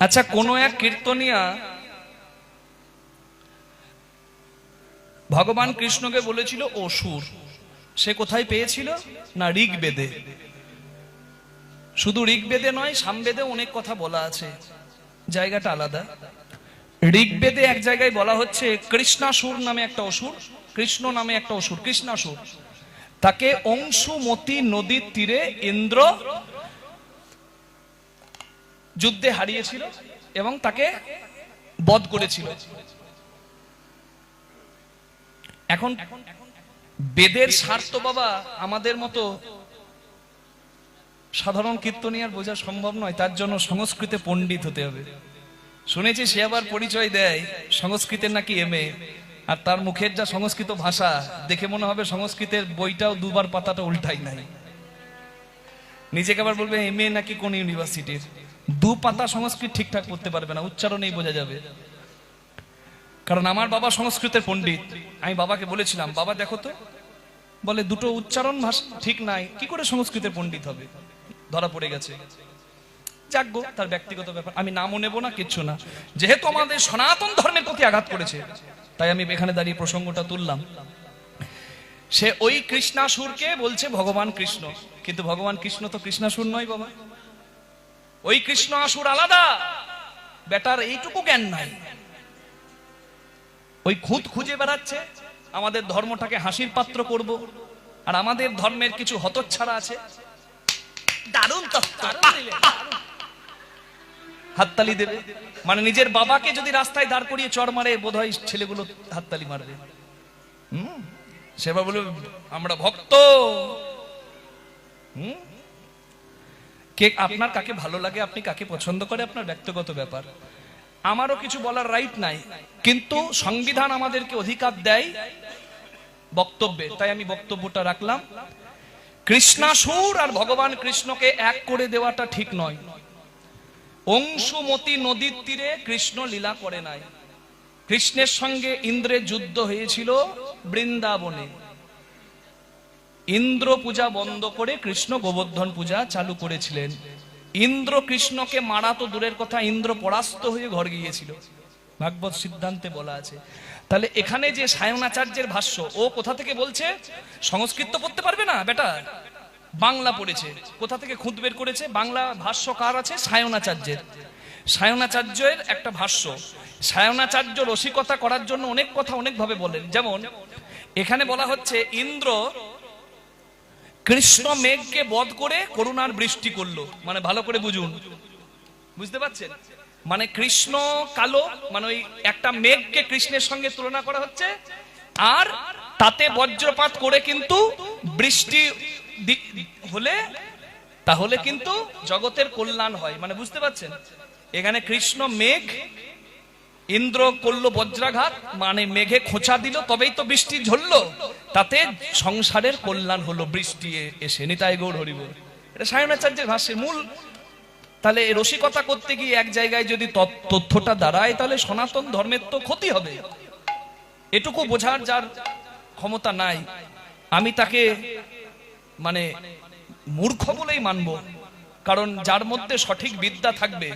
আচ্ছা, কোন এক কীর্তনিয়া ভগবান কৃষ্ণকে বলেছিল অসুর। সে কোথায় পেয়েছিল? না, ঋগ্বেদে। শুধু ঋগ্বেদে নয়, সামবেদে অনেক কথা বলা আছে, জায়গাটা আলাদা। ঋগ্বেদে এক জায়গায় বলা হচ্ছে কৃষ্ণাসুর নামে একটা অসুর, কৃষ্ণ নামে একটা অসুর, কৃষ্ণাসুর, তাকে অংশুমতি নদীর তীরে ইন্দ্র যুদ্ধে হারিয়েছিল এবং তাকে বধ করেছিল। এখন বেদের স্বার্থ বাবা আমাদের মতো সাধারণ কীর্তনিয়ার বোঝা সম্ভব নয়, তার জন্য সংস্কৃতে পণ্ডিত হতে হবে। শুনেছি সে আবার পরিচয় দেয় সংস্কৃতের নাকি এমএ, আর তার মুখের যা সংস্কৃত ভাষা দেখে মনে হবে সংস্কৃতের বইটাও দুবার পাতাটা উল্টাই নাই। নিজেকে আবার বলবে এমএ নাকি কোন ইউনিভার্সিটির, দু পাতা সংস্কৃত ঠিকঠাক করতে পারবে না, উচ্চারণেই বোঝা যাবে। কারণ আমার বাবা সংস্কৃতের পণ্ডিত। আমি বাবাকে বলেছিলাম, বাবা দেখো তো, বলে দুটো উচ্চারণ ভাষা ঠিক নাই, কি করে সংস্কৃতের পণ্ডিত হবে? ধরা পড়ে গেছে। যাকগো, তার ব্যক্তিগত ব্যাপার, আমি নামও নেব না, কিচ্ছু না। যেহেতু আমাদের সনাতন ধর্মের প্রতি আঘাত করেছে, তাই আমি এখানে দাঁড়িয়ে প্রসঙ্গটা তুললাম। সে ওই কৃষ্ণাসুরকে বলছে ভগবান কৃষ্ণ, কিন্তু ভগবান কৃষ্ণ তো কৃষ্ণাসুর নয় বাবা। ওই কৃষ্ণ আসুর আলাদা, বেটার এইটুকু জ্ঞান নাই। ওই খুঁত খুঁজে বেড়াচ্ছে আমাদের ধর্মটাকে হাসির পাত্র করব, আর আমাদের ধর্মের কিছু হতচ্ছাড়া আছে, দারুণ তত্ত্ব, হাততালি দেবে। মানে নিজের বাবাকে যদি রাস্তায় দাঁড় করিয়ে চড় মারে, বোধহয় ছেলেগুলো হাততালি মারবে। সেবা বলে আমরা ভক্ত। কে আপনার কাকে ভালো লাগে, আপনি কাকে পছন্দ করে, আপনার ব্যক্তিগত ব্যাপার, আমারও কিছু বলার রাইট নাই। কিন্তু সংবিধান আমাদেরকে অধিকার দেয় বক্তব্যে, তাই আমি বক্তব্যটা রাখলাম। কৃষ্ণাসুর আর ভগবান কৃষ্ণকে এক করে দেওয়াটা ঠিক নয়। অংশুমতি নদীর তীরে কৃষ্ণ লীলা করে নাই। কৃষ্ণের সঙ্গে ইন্দ্রের যুদ্ধ হয়েছিল বৃন্দাবনে। ইন্দ্র পূজা বন্ধ করে কৃষ্ণ গোবর্ধন পূজা চালু করেছিলেন। ইন্দ্র কৃষ্ণকে মারা তো দূরের কথা, ইন্দ্র পরাস্ত হয়ে ঘর গিয়েছিল, ভাগবত সিদ্ধান্তে বলা আছে। তাহলে এখানে যে সায়নাচার্যের ভাষ্য, ও কোথা থেকে বলছে? সংস্কৃত পড়তে পারবে না বেটা, বাংলা পড়েছে। কোথা থেকে খুঁত বের করেছে? বাংলা ভাষ্য কার আছে? সায়নাচার্যের। সায়নাচার্যের একটা ভাষ্য। সায়নাচার্য রসিকতা করার জন্য অনেক কথা অনেক ভাবে বলেন। যেমন এখানে বলা হচ্ছে ইন্দ্র কৃষ্ণ মেঘকে বধ করে করুণার বৃষ্টি করলো। মানে ভালো করে বুঝুন, বুঝতে পারছেন? মানে কৃষ্ণ কালো, মানে ওই একটা মেঘকে কৃষ্ণের সঙ্গে তুলনা করা হচ্ছে, আর তাতে বজ্রপাত করে কিন্তু বৃষ্টি হলে তাহলে কিন্তু জগতের কল্যাণ হয়। মানে বুঝতে পারছেন? এখানে কৃষ্ণ মেঘ, ইন্দ্র করলো বজ্রাঘাত, মানে মেঘে খোঁচা দিল, তবেই তো বৃষ্টি ঝরলো, তাতে সংসারের কল্যাণ হলো বৃষ্টি এসে। নিতাই গৌর হরি বল। এটা সায়নাচার্যের ভাষ্যের মূল। তাহলে রসিকতা করতে গিয়ে এক জায়গায় যদি তথ্যটা দাঁড়ায়, তাহলে সনাতন ধর্মের তো ক্ষতি হবে। এটুকু বোঝার যার ক্ষমতা নাই, আমি তাকে মানে মূর্খ বলেই মানব। কারণ যার মধ্যে সঠিক বিদ্যা থাকবে,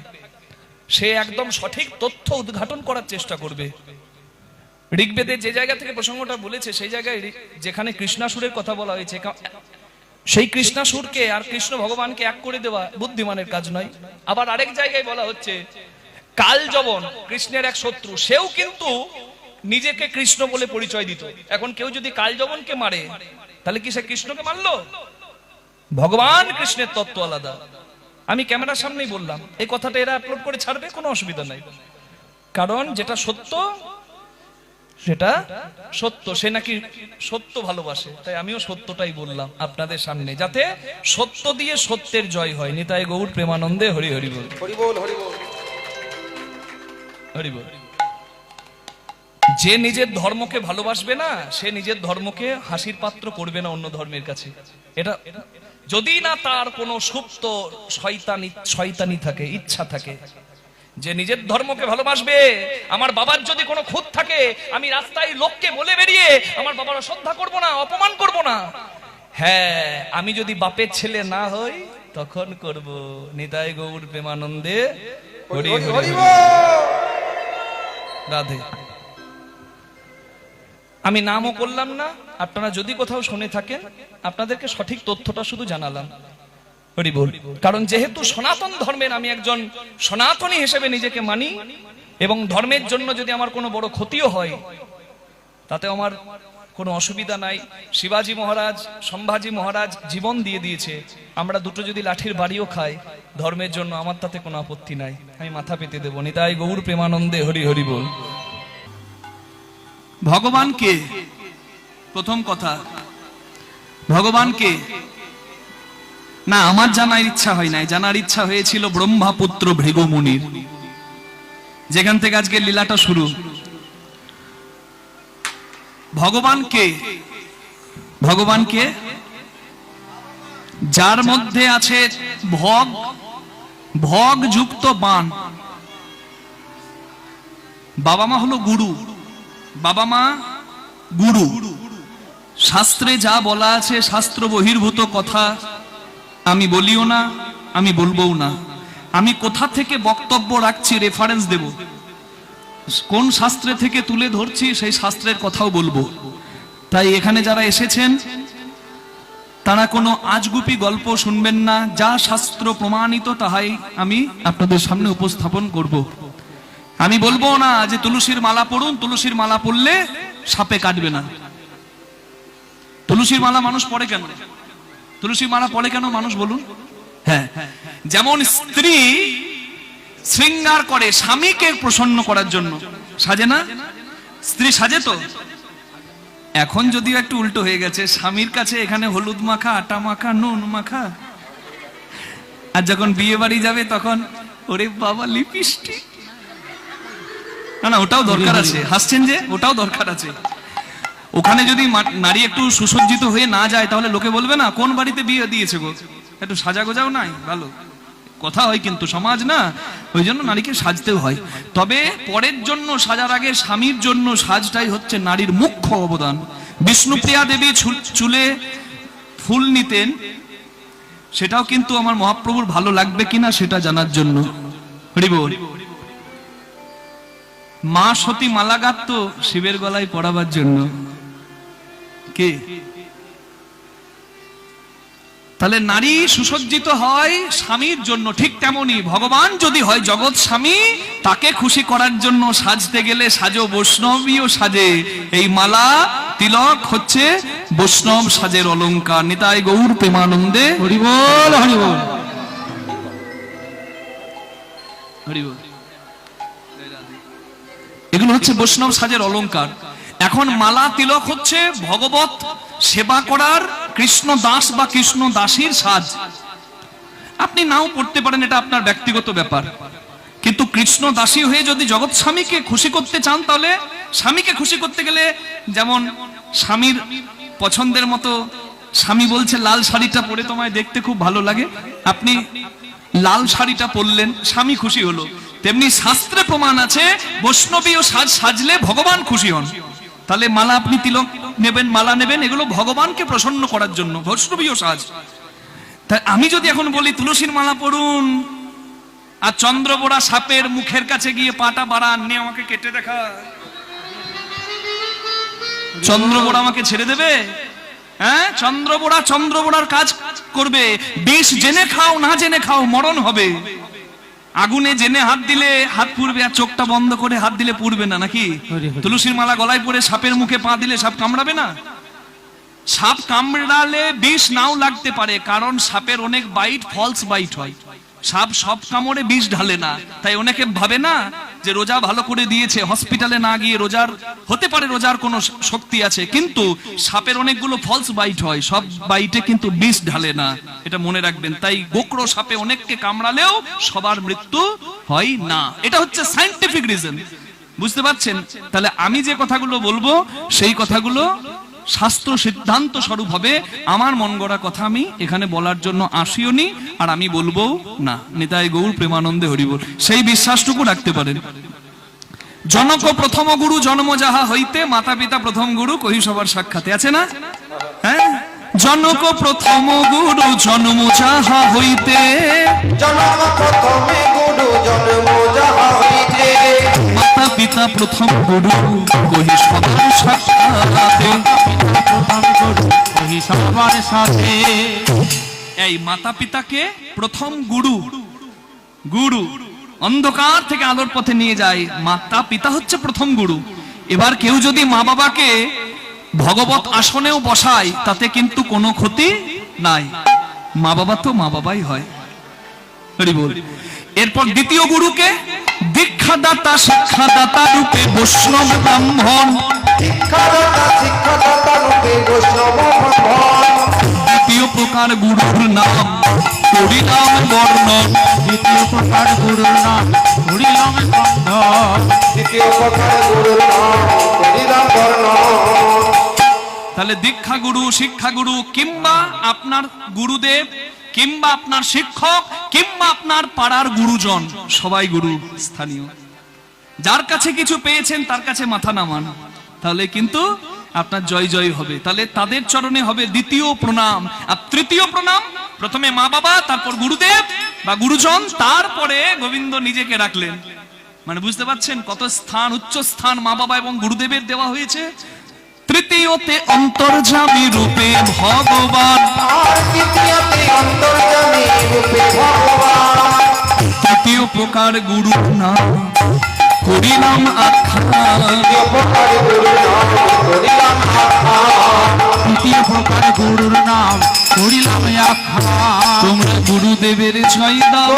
সে একদম সঠিক তথ্য উদ্ঘাটন করার চেষ্টা করবে। ঋগ্বেদে যে জায়গা থেকে প্রসঙ্গটা বলেছে, সেই জায়গায় যেখানে কৃষ্ণাসুরের কথা বলা হয়েছে, সেই কৃষ্ণাসুরকে আর কৃষ্ণ ভগবানকে এক করে দেওয়া বুদ্ধিমানের কাজ নয়। আবার আরেক জায়গায় বলা হচ্ছে কালযবন কৃষ্ণের এক শত্রু, সেও কিন্তু নিজেকে কৃষ্ণ বলে পরিচয় দিত। এখন কেউ যদি কালযবনকে মারে, তাহলে কি সে কৃষ্ণকে মারলো? ভগবান কৃষ্ণের তত্ত্ব আলাদা। আমি ক্যামেরার সামনেই বললাম, এই কথাটা এরা আপলোড করে ছাড়বে, কোনো অসুবিধা নাই। কারণ যেটা সত্য সেটা সত্য, সে নাকি সত্য ভালোবাসে, তাই আমিও সত্যটাই বললাম আপনাদের সামনে, যাতে সত্য দিয়ে সত্যের জয় হয়। নিতাই গৌর প্রেমানন্দে হরি হরি বল, হরি বল, হরি বল, হরি বল। যে নিজের ধর্মকে ভালোবাসবে না, সে নিজের ধর্মকে হাসির পাত্র করবে না অন্য ধর্মের কাছে। এটা যদি না তার কোনো সুপ্ত শয়তানি থাকে, ইচ্ছা থাকে, যে নিজের ধর্মকে ভালোবাসবে। আমার বাবার যদি কোনো খুঁত থাকে, আমি রাস্তায় লোককে বলে বেরিয়ে আমার বাবার শ্রদ্ধা করব না, অপমান করব না। হ্যাঁ, আমি যদি বাপের ছেলে না হই তখন করব। নিতাই গৌর প্রেমানন্দে হরি হরি হরি। রাধে। আমি নামও করলাম না, আপনারা যদি কোথাও শুনে থাকেন আপনাদেরকে সঠিক তথ্যটা শুধু জানালাম। হরি বল। কারণ যেহেতু সনাতন ধর্মের আমি একজন সনাতনী হিসেবে নিজেকে মানি, এবং ধর্মের জন্য যদি আমার কোনো বড় ক্ষতিও হয় তাতে আমার কোনো অসুবিধা নাই। শিবাজি মহারাজ, সম্ভাজি মহারাজ জীবন দিয়ে দিয়েছে, আমরা দুটো যদি লাঠির বাড়িও খাই ধর্মের জন্য, আমার তাতে কোনো আপত্তি নাই, আমি মাথা পেতে দেবো। নিতাই গৌর প্রেমানন্দে হরি হরি বল। ভগবানকে, প্রথম কথা, ভগবানকে না আমার জানার ইচ্ছা হয় নাই, জানার ইচ্ছা হয়েছিল ব্রহ্মাপুত্র ভৃগু মুনির, যেখান থেকে আজকে লীলাটা শুরু। ভগবানকে, ভগবানকে যার মধ্যে আছে ভগ, ভগ যুক্ত বাণ। বাবা মা হলো গুরু, বাবা মা গুরু। শাস্ত্রে যা বলা আছে শাস্ত্র বহির্ভূত কথা আমি বলিও না, আমি বলবোও না। আমি কোথা থেকে বক্তব্য রাখছি রেফারেন্স দেব, কোন শাস্ত্রে থেকে তুলে ধরছি সেই শাস্ত্রের কথাও বলবো। তাই এখানে যারা এসেছেন তারা কোনো আজগুপি গল্প শুনবেন না, যা শাস্ত্র প্রমাণিত তাহাই আমি আপনাদের সামনে উপস্থাপন করব। আমি বলবো না যে তুলসীর মালা পড়ুন, তুলসীর মালা পড়লে সাপে কাটবে না। তুলসীর মালা মানুষ পড়ে কেন? তুলসীর মালা পড়ে কেন মানুষ বলুন? হ্যাঁ, যেমন স্ত্রী শৃঙ্গার করে স্বামীকে প্রসন্ন করার জন্য, সাজে না? স্ত্রী সাজে তো। এখন যদিও একটু উল্টো হয়ে গেছে, স্বামীর কাছে এখানে হলুদ মাখা, আটা মাখা, নুন মাখা, আর যখন বিয়ে বাড়ি যাবে তখন ওরে বাবা লিপস্টিক। না না, ওটাও দরকার আছে, হাসছেন যে, ওটাও দরকার আছে। ওখানে যদি নারী একটু সুসজ্জিত হয়ে না যায় তাহলে লোকে বলবে না কোন বাড়িতে বিয়ে দিয়েছে গো, একটু সাজা গোজাও নাই, ভালো কথা হয় কিন্তু সমাজ না, ওই জন্য নারীকে সাজতেও হয়। তবে পরের জন্য সাজার আগে স্বামীর জন্য সাজটাই হচ্ছে নারীর মুখ্য অবদান। বিষ্ণুপ্রিয়া দেবী চুলে ফুল নিতেন, সেটাও কিন্তু আমার মহাপ্রভুর ভালো লাগবে কিনা সেটা জানার জন্য। হরি বল। মা সতী মালা গাঁথতো শিবের গলায় পরাবার জন্য। কে? তাহলে নারী সুসজ্জিত হয় স্বামীর জন্য, ঠিক তেমনি ভগবান যদি হয় জগৎ স্বামী, তাকে খুশি করার জন্য সাজতে গেলে সাজো বৈষ্ণবীয় সাজে। এই মালা তিলক হচ্ছে বৈষ্ণব সাজের অলংকার। নিতাই গৌর প্রেমানন্দে হরি বল, হরি বল, হরি বল। এগুলো হচ্ছে বৈষ্ণব সাজের অলংকার। এখন মালা তিলক হচ্ছে ভগবত সেবা করার কৃষ্ণ দাস বা কৃষ্ণ দাসীর সাজ। আপনি নাও পড়তে পারেন, এটা আপনার ব্যক্তিগত ব্যাপার, কিন্তু কৃষ্ণ দাসী হয়ে যদি জগৎ স্বামীকে খুশি করতে চান তাহলে স্বামীকে খুশি করতে গেলে যেমন স্বামীর পছন্দের মতো, স্বামী বলছে লাল শাড়িটা পরে তোমায় দেখতে খুব ভালো লাগে, আপনি লাল শাড়িটা পরলেন, স্বামী খুশি হলো। তেমনি শাস্ত্রে প্রমাণ আছে বৈষ্ণবীয় সাজ সাজলে ভগবান খুশি হন। তাহলে মালা আপনি তিলক নেবেন, মালা নেবেন, এগুলো ভগবানকে প্রসন্ন করার জন্য বৈষ্ণবীয় সাজ। তাই আমি যদি এখন বলি তুলসীর মালা পড়ুন আর চন্দ্রবোড়া সাপের মুখের কাছে গিয়ে পাটা বাড়ান, নিয়ে আমাকে কেটে দেখা, চন্দ্রবোড়া আমাকে ছেড়ে দেবে? হ্যাঁ, চন্দ্রবোড়ার কাজ করবে। বিষ জেনে খাও না জেনে খাও, মরণ হবে। আগুনে জেনে হাত দিলে হাত পুড়বে, আর চোখটা বন্ধ করে হাত দিলে পুড়বে না, নাকি? তুলসীর মালা গলায় পরে সাপের মুখে পা দিলে সাপ কামড়াবে না? সাপ কামড়ালে বিষ নাও লাগতে পারে, কারণ সাপের অনেক বাইট ফলস বাইট হয়। সাপ সব কামড়ে বিষ ঢালে না। তাই অনেকে ভাবে না যে রোজা ভালো করে দিয়েছে, হসপিটালে না গিয়ে রোজার হতে পারে, রোজার কোনো শক্তি আছে, কিন্তু সাপের অনেকগুলো ফলস বাইট হয়, সব বাইটে কিন্তু বিষ ঢালে না, এটা মনে রাখবেন। তাই গোকরো সাপে অনেককে কামড়ালেও সবার মৃত্যু হয় না। এটা হচ্ছে সায়েন্টিফিক রিজন, বুঝতে পারছেন? তাহলে আমি যে কথাগুলো বলবো সেই কথাগুলো শাস্ত্র সিদ্ধান্ত স্বরূপ হবে। আমার মন গড়া কথা আমি এখানে বলার জন্য আসিও নি, আর আমি বলবো না। নিতাই গৌর প্রেমানন্দে হরি বল। সেই বিশ্বাসটুকু রাখতে পারেন। জনক প্রথম গুরু জন্ম যাহা হইতে, মাতা পিতা প্রথম গুরু কহি সবার সাক্ষাতে, আছে না? হ্যাঁ, জনক প্রথম গুরু জন্ম যাহা হইতে, জনক প্রথম গুরু জন্ম পিতা প্রথম গুরু কহি সবার সাথে। সবার সাথে এই মাতা পিতাকে প্রথম গুরু, গুরু অন্ধকার থেকে আলোর পথে নিয়ে যায়, মাতা পিতা হচ্ছে প্রথম গুরু। এবার কেউ যদি মা বাবাকে ভগবত আসনেও বসায় তাতে কিন্তু কোনো ক্ষতি নাই, মা বাবা তো মা বাবাই হয়। হরি বল। এরপর দ্বিতীয় গুরুকে দীক্ষাদাতা শিক্ষাদাতা রূপে বৈষ্ণব ব্রাহ্মণ, দ্বিতীয় প্রকার গুরুর নাম করিলাম বর্ণন, দ্বিতীয় প্রকার গুরুর নাম হরিলাম তাহলে দীক্ষা গুরু, শিক্ষা গুরু, কিংবা আপনার গুরুদেব, কিংবা আপনার শিক্ষক, কিংবা আপনার পাড়ার গুরুজন, সবাই গুরু স্থানীয়। যার কাছে কিছু পেয়েছেন তার কাছে মাথা নামান, তাহলে কিন্তু আপনার জয় জয় হবে। তাহলে তাদের চরণে হবে দ্বিতীয় প্রণাম। আর তৃতীয় প্রণাম প্রথমে মা বাবা, তারপর গুরুদেব বা গুরুজন, তারপরে গোবিন্দ নিজেকে রাখলেন। মানে বুঝতে পারছেন কত স্থান, উচ্চ স্থান মা বাবা এবং গুরুদেবের দেওয়া হয়েছে। তৃতীয়তে অন্তর্যামী রূপে ভগবান, তৃতীয় প্রকার গুরু নাম করিলাম আখ্যা, তৃতীয় প্রকার গুরুর নাম হরিলাম আখ্যা। তোমরা গুরুদেবের জয় দাও,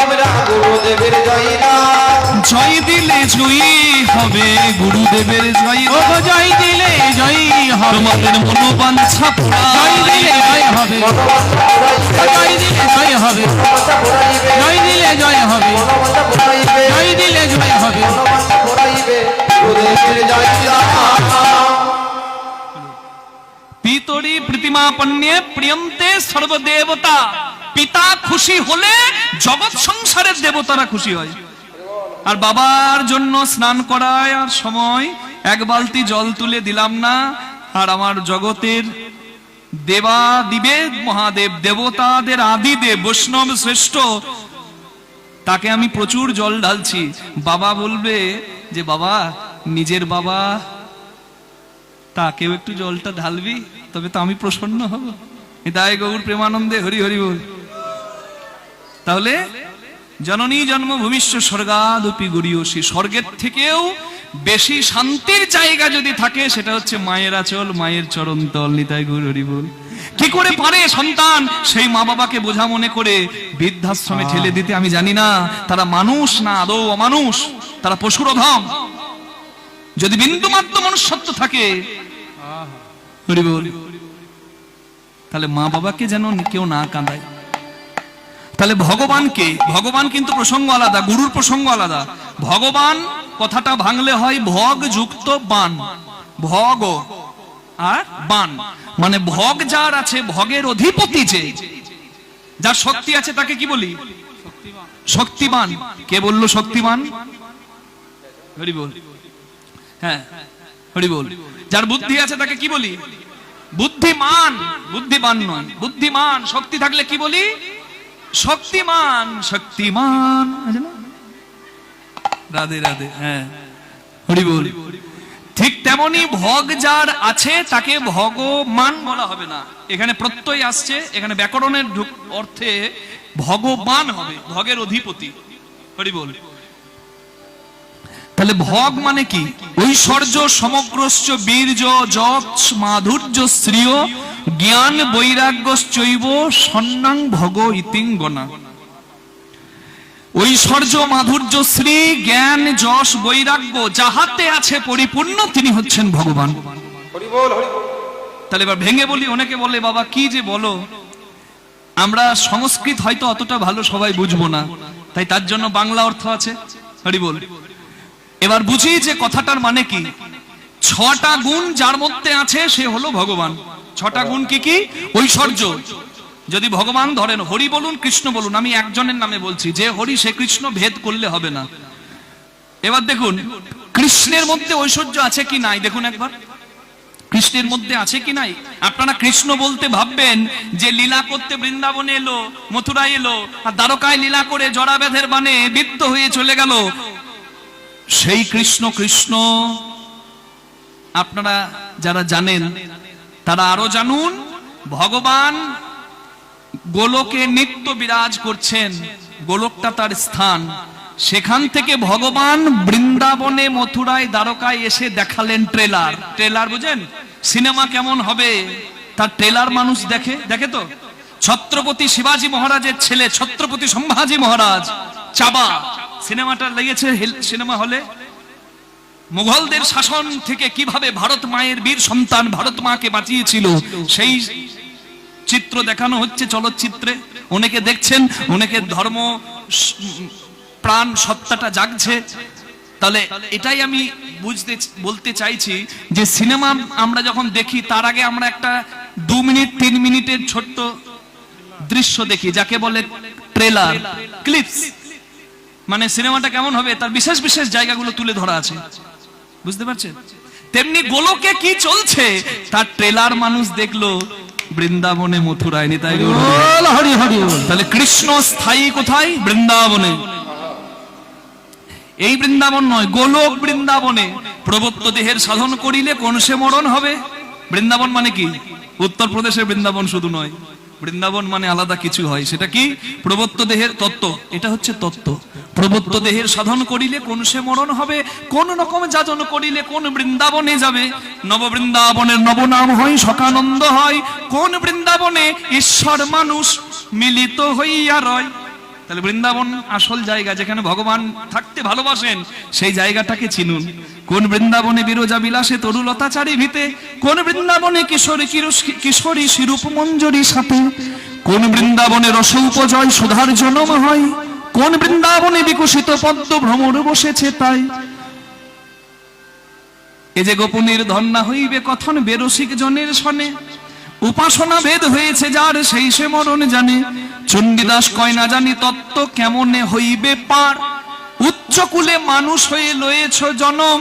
জয় দিলে জয়ী হবে, গুরুদেবের জয় ও দাও। জয় দিলে জয় হবে, তোমাদের মনোবাঞ্ছা জয় দিলে জয় হবে, জয় দিলে জয় হবে, জয় দিলে জয় হবে, জয় দিলে জয় হবে। পিতরি প্রতিমাপন্যে প্রিয়ন্তে সর্বদেবতা। পিতা খুশি হলে জগৎ সংসারের দেবতারা খুশি হয়। আর বাবার জন্য স্নান করায় আর সময় এক বালতি জল তুলে দিলাম না, আর আমার জগতের দেবা দিবে মহাদেব, দেবতাদের আদিদেব বৈষ্ণব শ্রেষ্ঠ, তাকে আমি প্রচুর জল ঢালছি। বাবা বলবে যে বাবা, নিজের বাবা, তাকেও একটু জলটা ঢালবি, তবে তো আমি প্রসন্ন হব। হৃদয় গৌর প্রেমানন্দে হরি হরি বল। তাহলে জননী জন্মভূমিষ্য স্বর্গাদপি গরীয়সী, স্বর্গের থেকেও বেশি শান্তির জায়গা যদি থাকে সেটা হচ্ছে মায়ের আঁচল, মায়ের চরণ তল। নিতাই গৌর হরি বল। কি করে পারে সন্তান সেই মা বাবাকে বোঝা মনে করে বৃদ্ধাশ্রমে ঠেলে দিতে? আমি জানি না তারা মানুষ না আদৌ অমানুষ, তারা পশুর অধম। যদি বিন্দুমাত্র মনুষ্যত্ব থাকে হরি বল, তাহলে মা বাবাকে যেন কেউ না কাঁদায়। তাহলে ভগবানকে, ভগবান কিন্তু প্রসঙ্গ আলাদা, গুরুর প্রসঙ্গ আলাদা। ভগবান কথাটা ভাঙলে হয় ভগ যুক্ত বান, ভগ আর বান, মানে ভগ যার আছে, ভগের অধিপতি যে, যার শক্তি আছে তাকে কি বলি? শক্তিমান। কে বললো শক্তিমান? হরি বল। হ্যাঁ হরি বল। যার বুদ্ধি আছে তাকে কি বলি? বুদ্ধিমান। বুদ্ধিমান নয়, বুদ্ধিমান। শক্তি থাকলে কি বলি? শক্তিমান। শক্তিমান। রাধে রাধে। হ্যাঁ হরি বল। ঠিক তেমনি ভগ যার আছে তাকে ভগবান বলা হবে না, এখানে প্রত্যয় আসছে, এখানে ব্যাকরণের অর্থে ভগবান হবে, ভগের অধিপতি। হরি বল। তাহলে ভগ মানে কি? ঐশ্বর্য সমগ্রস্য বীর্য যশ মাধুর্য শ্রিয় জ্ঞান বৈরাগ্যশ্চৈব সন্ন্যাং ভগ ইতিঙ্গনা। ঐশ্বর্য মাধুর্য শ্রী জ্ঞান যশ বৈরাগ্য যাহাতে আছে পরিপূর্ণ তিনি হচ্ছেন ভগবান। তাহলে এবার ভেঙে বলি, অনেকে বলে বাবা কি যে বলো, আমরা সংস্কৃত হয়তো অতটা ভালো সবাই বুঝবো না, তাই তার জন্য বাংলা অর্থ আছে। হরি বল। এবার বুঝি যে কথাটার মানে কি। ছটা গুণ যার মধ্যে আছে সে হলো ভগবান। ছটা গুণ কি কি? ঐশ্বর্য। যদি ভগবান ধরেন, হরি বলুন কৃষ্ণ বলুন, আমি একজনের নামে বলছি, যে হরি সে কৃষ্ণ ভেদ করলে হবে না। এবার দেখুন কৃষ্ণের মধ্যে ঐশ্বর্য আছে কি নাই, দেখুন একবার কৃষ্ণের মধ্যে আছে কি নাই। আপনারা কৃষ্ণ বলতে ভাববেন যে লীলা করতে বৃন্দাবনে এলো, মথুরায় এলো, আর দ্বারকায় লীলা করে জড়াবেধের বানে বিদ্ধ হয়ে চলে গেল। সেই কৃষ্ণ কৃষ্ণ আপনারা যারা জানেন তারা আরো জানুন, ভগবান গোলকে নিত্য বিরাজ করছেন, গোলকটা তার স্থান। সেখান থেকে ভগবান বৃন্দাবনে, মথুরায়, দ্বারকায় এসে দেখালেন ট্রেলার। ট্রেলার বুঝেন? সিনেমা কেমন হবে তার ট্রেলার মানুষ দেখে, দেখে তো। ছত্রপতি শিবাজী মহারাজের ছেলে ছত্রপতি সম্ভাজি মহারাজ চাবা সিনেমাটা লেগেছে সিনেমা হলে। মুঘলদের শাসন থেকে কিভাবে ভারত মায়ের বীর সন্তান ভারত মাকে বাঁচিয়েছিল সেই চিত্র দেখানো হচ্ছে চলচ্চিত্রে। অনেকে দেখছেন, অনেকে ধর্ম প্রাণ সত্তাটা জাগছে। তাহলে এটাই আমি বলতে চাইছি যে সিনেমা আমরা যখন দেখি তার আগে আমরা একটা 2 মিনিট 3 মিনিটের ছোট্ট দৃশ্য দেখি, যাকে বলে ট্রেলার, ক্লিপস। মানে সিনেমাটা কেমন হবে তার বিশেষ বিশেষ জায়গাগুলো তুলে ধরা আছে, বুঝতে পারছেন? তেমনি গোলকে কি চলছে তার ট্রেলার মানুষ দেখলো বৃন্দাবনে, মথুরায়। নিতাই গৌর হরি হরি। তাহলে কৃষ্ণ স্থায়ী কোথায়? বৃন্দাবনে। এই বৃন্দাবন নয়, গোলক বৃন্দাবনে। প্রবত্ত দেহের সাধন করিলে কোন সে মরণ হবে। বৃন্দাবন মানে কি? উত্তরপ্রদেশের বৃন্দাবন শুধু নয়, বৃন্দাবন মানে আলাদা কিছু হয়। সেটা কি? প্রবত্ত দেহের তত্ত্ব। এটা হচ্ছে তত্ত্ব। প্রবত্ত দেহের সাধন করিলে কোন সে মরণ হবে, কোন রকম যাজন করিলে কোন বৃন্দাবনে যাবে। নব বৃন্দাবনের নবনাম হয়, সকানন্দ হয়। কোন বৃন্দাবনে ঈশ্বর মানুষ মিলিত হইয়া রয়। তাহলে বৃন্দাবন আসল জায়গা, যেখানে ভগবান থাকতে ভালোবাসেন, সেই জায়গাটাকে চিনুন। কোন বৃন্দাবনে বিরজা বিলাসে তরুলতাচারী ভিতে, কোন বৃন্দাবনে কিশোরী কিশোরী শিরূপ মঞ্জরি সাথে, কোন বৃন্দাবনে রস উপজয় সুধার জনম হয়, কোন বৃন্দাবনে বিকশিত পদ্ম ভ্রমর বসেছে তাই। এ যে গোপনের ধন্যা হইবে কথন বেরসিক জনের সনে, উপাসনা ভেদ হয়েছে যার সেই সে মরণ জানে। চণ্ডীদাস কয় না জানি তত্ত্ব কেমনে হইবে পার, উচ্চ কুলে মানুষ হয়ে লয়েছ জনম,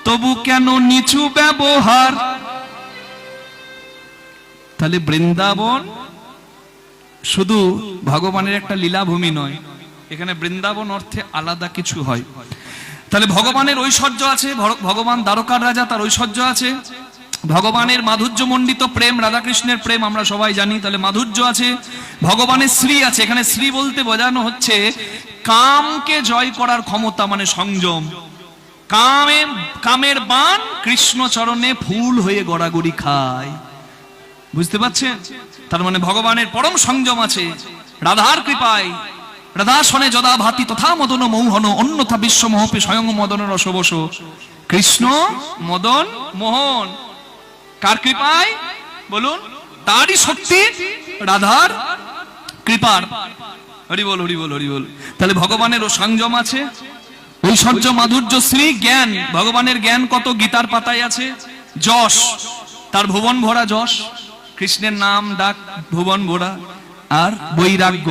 তবু কেন নিচু ব্যবহার। তাহলে বৃন্দাবন শুধু ভগবানের একটা লীলাভূমি নয়, এখানে বৃন্দাবন অর্থে আলাদা কিছু হয়। তাহলে ভগবানের ঐশ্বর্য আছে, ভগবান দ্বারকার রাজা, তার ঐশ্বর্য আছে। ভগবানের মাধুর্য মণ্ডিত প্রেম, রাধাকৃষ্ণের প্রেম আমরা সবাই জানি, তাহলে মাধুর্য আছে। ভগবানের শ্রী আছে। এখানে শ্রী বলতে বোঝানো হচ্ছে কামকে জয় করার ক্ষমতা, মানে সংযম। কামের বাণ কৃষ্ণ চরণে ফুল হয়ে গড়াগড়ি খায়, বুঝতে পারছেন? তার মানে ভগবানের পরম সংযম আছে। রাধার কৃপায়, রাধা শনে যদা ভাতি তথা মদন মৌহন, অন্যথা বিশ্ব মোহপে স্বয়ং মদন রসবস। কৃষ্ণ মদন মোহন কার কৃপায় বলুন? তারই শক্তি, রাধার কৃপার। হরি বল হরি বল হরি বল। তাহলে ভগবানের সংযম আছে, ঐশ্বর্য, মাধুর্য, শ্রী, জ্ঞান। ভগবানের জ্ঞান কত গীতার পাতায় আছে। যশ, তার ভুবন ভরা যশ। কৃষ্ণের নাম ডাক ভুবন ভরা। আর বৈরাগ্য,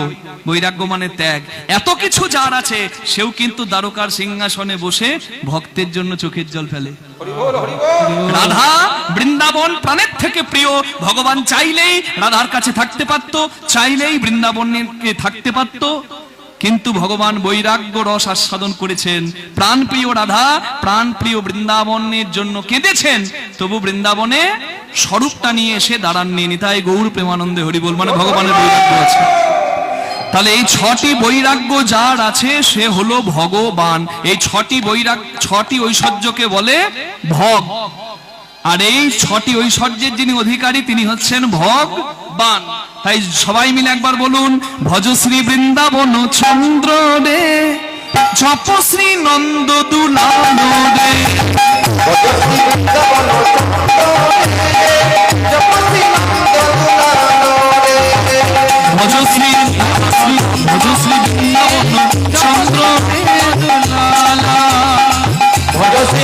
বৈরাগ্য মানে ত্যাগ। এত কিছু যার আছে, সেও কিন্তু দ্বারকার সিংহাসনে বসে ভক্তের জন্য চোখের জল ফেলে। রাধা বৃন্দাবন প্রাণের থেকে প্রিয়। ভগবান চাইলেই রাধার কাছে থাকতে পারত, চাইলেই বৃন্দাবনে থাকতে পারত, কিন্তু ভগবান বৈরাগ্য রস আস্বাদন করেছেন। প্রাণ প্রিয় রাধা, প্রাণ প্রিয় বৃন্দাবনের জন্য কেঁদেছেন, তবু বৃন্দাবনে স্বরূপটা নিয়ে এসে দাঁড়াননি। নিতাই গৌর প্রেমানন্দে হরি বল। মানে ভগবানের বৈরাগ্য আছে। তাহলে এই 6টি বৈরাগ্য যার আছে সে হলো ভগবান। এই 6টি ঐশ্বর্যকে বলে ভগ। আর এই 6টি ঐশ্বর্যের যিনি অধিকারী তিনি হচ্ছেন ভগবান। তাই সবাই মিলে একবার বলুন, ভজ শ্রী বৃন্দাবন চন্দ্র রে, জপ শ্রী নন্দ দুলাল রে, ভজ শ্রী বৃন্দাবন চন্দ্র রে দুলালা, ভজ শ্রী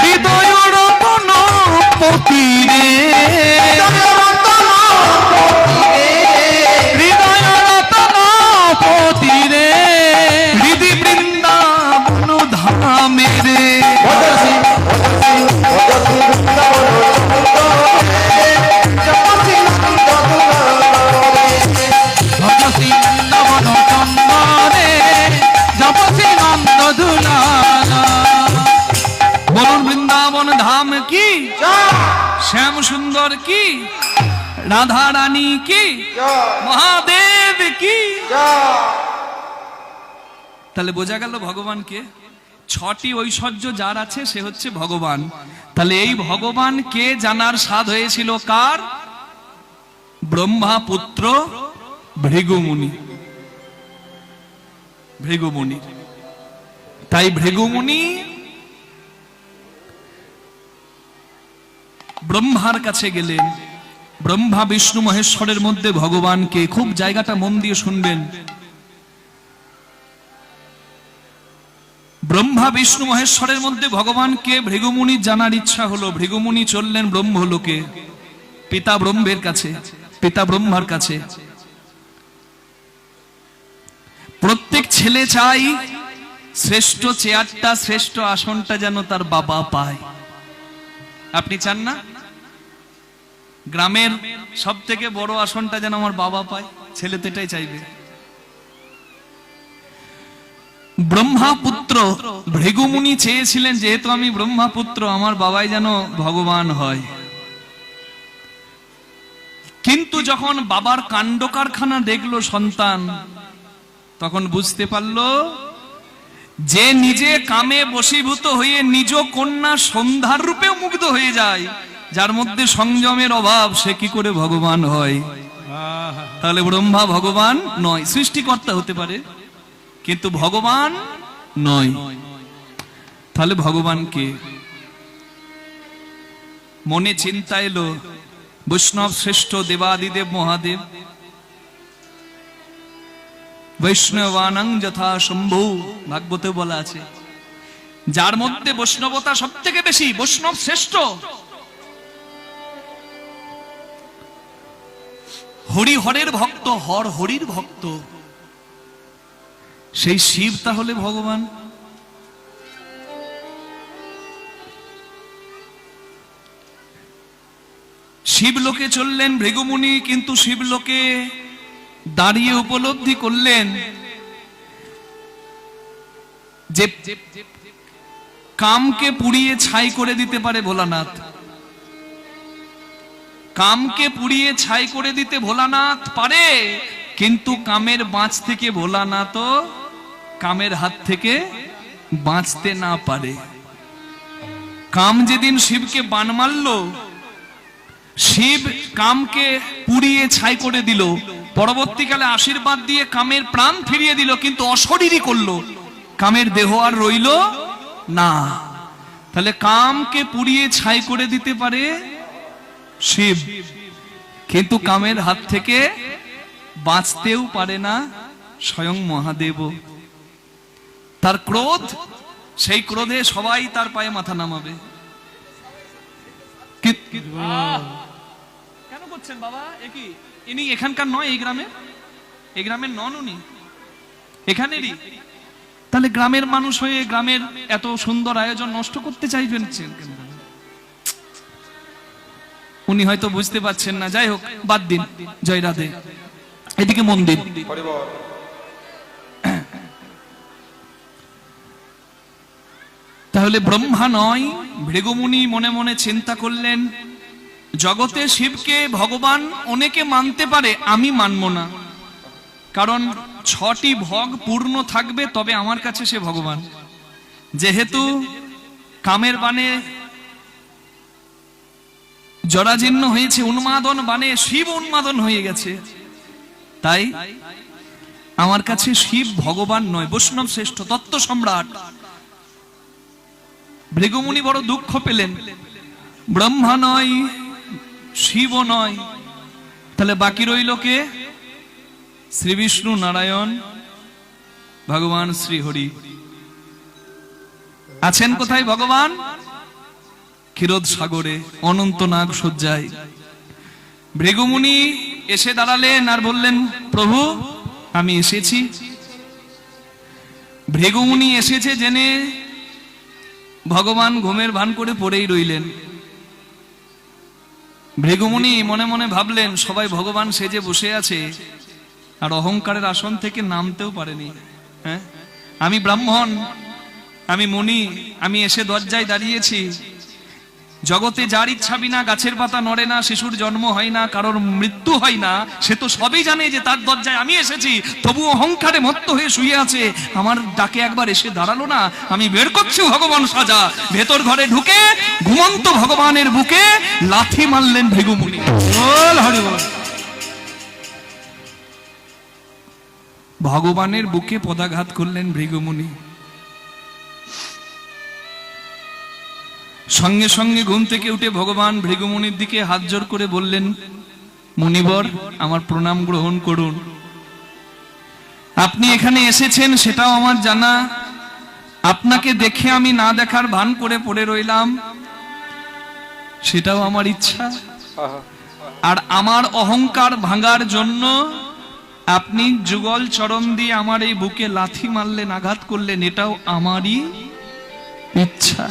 হৃদয় রতন পতি রে, হৃদয় রতন পতি রে, হৃদি বৃন্দাবন ধামে রে, রাধা রানী কি, মহাদেব কি। তাহলে বোঝা গেল ভগবানকে, ছটি ঐশ্বর্য যার আছে সে হচ্ছে ভগবান। তাহলে এই ভগবানকে জানার স্বাদ হয়েছিল কার? ব্রহ্মা পুত্র ভৃগুমুনি, ভৃগুমুনি। তাই ভৃগুমুনি ব্রহ্মার কাছে গেলেন। ব্রহ্মা বিষ্ণু মহেশ্বরের মধ্যে ভগবানকে, খুব জায়গাটা মন দিয়ে শুনবেন, ব্রহ্মা বিষ্ণু মহেশ্বরের মধ্যে ভগবানকে ভৃগুমুনি জানার ইচ্ছা হলো। ভৃগুমুনি চললেন ব্রহ্মলোকে, পিতা ব্রহ্মের কাছে, পিতা ব্রহ্মার কাছে। প্রত্যেক ছেলে চাই শ্রেষ্ঠ চেয়ারটা, শ্রেষ্ঠ আসনটা যেন তার বাবা পায়। আপনি চান না গ্রামের সব থেকে বড় আসনটা যেন আমার বাবা পায়? ছেলে তো এটাই চাইবে। ব্রহ্মাপুত্র ভৃগুমুনি চেয়েছিলেন, যেহেতু আমি ব্রহ্মাপুত্র, আমার বাবাই যেন ভগবান হয়। কিন্তু যখন বাবার কাণ্ড কারখানা দেখলো সন্তান, তখন বুঝতে পারলো যে নিজে কামে বশীভূত হয়ে নিজ কন্যা সন্ধ্যার রূপেও মুগ্ধ হয়ে যায়, যার মধ্যে সংযমের অভাব, সে কি করে ভগবান হয়? তাহলে ব্রহ্মা ভগবান নয়, সৃষ্টিকর্তা হতে পারে কিন্তু ভগবান নয়। তাহলে ভগবান কে? মনে চিন্তা এলো, বৈষ্ণব শ্রেষ্ঠ দেবাদিদেব মহাদেব, বৈষ্ণবানাং যথা শম্ভু, ভাগবতে বলা আছে, যার মধ্যে বৈষ্ণবতা সব থেকে বেশি, বৈষ্ণব শ্রেষ্ঠ। হরি হরের ভক্ত, হর হরির ভক্ত, সেই শিব তাহলে ভগবান। শিবলোকে চললেন ভৃগুমুনি, কিন্তু শিবলোকে দাঁড়িয়ে উপলব্ধি করলেন যে কামকে পুড়িয়ে ছাই করে দিতে পারে ভোলানাথ। কামকে পুড়িয়ে ছাই করে দিতে ভোলানাথ পারে, কিন্তু কামের বাঁচ থেকে ভোলানাথ কামের হাত থেকে বাঁচতে না পারে। কাম যেদিন শিবকে বান মারল, শিব কামকে পুড়িয়ে ছাই করে দিল, পরবর্তীকালে আশীর্বাদ দিয়ে কামের প্রাণ ফিরিয়ে দিল, কিন্তু অশরীরই করলো, কামের দেহ আর রইল না। তাহলে কামকে পুড়িয়ে ছাই করে দিতে পারে শিব, কিন্তু কামের হাত থেকে বাঁচতেও পারে না স্বয়ং মহাদেব। তার ক্রোধ, সেই ক্রোধে সবাই তার পায়ে মাথা নামাবে। কেন করছেন বাবা? একই ইনি এখানকার নয়, এই গ্রামের, এই গ্রামের নন উনি, এখানেরই। তাহলে গ্রামের মানুষ হয়ে গ্রামের এত সুন্দর আয়োজন নষ্ট করতে চাইবেন কেন? উনি হয়তো বুঝতে পারছেন না। যাই হোক, বাদ দিন, জয় রাধে। এদিকে মন দিন। তাহলে ব্রহ্মা নয়, ভৃগুমুনি মনে মনে চিন্তা করলেন, জগতে শিবকে ভগবান অনেকে মানতে পারে, আমি মানব না, কারণ 6টি ভোগ পূর্ণ থাকবে তবে আমার কাছে সে ভগবান। যেহেতু কামের বানে জরাজীর্ণ হয়েছে, উন্মাদন বানে শিব উন্মাদন হয়ে গেছে, তাই আমার কাছে শিব ভগবান নয়, বৈষ্ণব শ্রেষ্ঠ, তত্ত্ব সম্রাট। ভৃগুমুনি বড় দুঃখ পেলেন, ব্রহ্মা নয়, শিব নয়, তাহলে বাকি রইল কে? শ্রী বিষ্ণু নারায়ণ ভগবান শ্রী হরি। আছেন কোথায় ভগবান? ক্ষীরোদ সাগরে, অনন্ত নাগ শয্যায়। ভৃগুমুনি এসে দাঁড়ালেন আর বললেন, প্রভু আমি এসেছি। ভৃগুমুনি এসেছে জেনে ভগবান ঘুমের ভান করে পড়েই রইলেন। ভৃগুমুনি মনে মনে ভাবলেন, সবাই ভগবান সেজে বসে আছে আর অহংকারের আসন থেকে নামতেও পারেনি। হ্যাঁ, আমি ব্রাহ্মণ, আমি মুনি, আমি এসে দরজায় দাঁড়িয়েছি, জগতে যার ইচ্ছা বিনা গাছের পাতা নড়ে না, শিশুর জন্ম হয় না, কারোর মৃত্যু হয় না, সে তো সবই জানে যে তার দরজায় আমি এসেছি, তবু অহংকারে মত্ত হয়ে শুয়ে আছে। আমার ডাকে একবার এসে দাঁড়ালো না, আমি বের করছি ভগবান সাজা। ভেতর ঘরে ঢুকে ঘুমন্ত ভগবানের বুকে লাথি মারলেন ভৃগুমুনি। বল হরি বল। ভগবানের বুকে পদাঘাত করলেন ভৃগুমুনি। সঙ্গে সঙ্গে ঘুম থেকে উঠে ভগবান ভৃগুমুনির দিকে হাত জোড় করে বললেন, মুনিবর, আমার প্রণাম গ্রহণ করুন। আপনি এখানে এসেছেন সেটাও আমার জানা, আপনাকে দেখে আমি না দেখার ভান করে পড়ে রইলাম সেটাও আমার ইচ্ছা। আর আমার অহংকার ভাঙার জন্য আপনি যুগল চরণ দিয়ে আমার এই বুকে লাথি মারলেন, আঘাত করলেন, এটাও আমারই ইচ্ছা।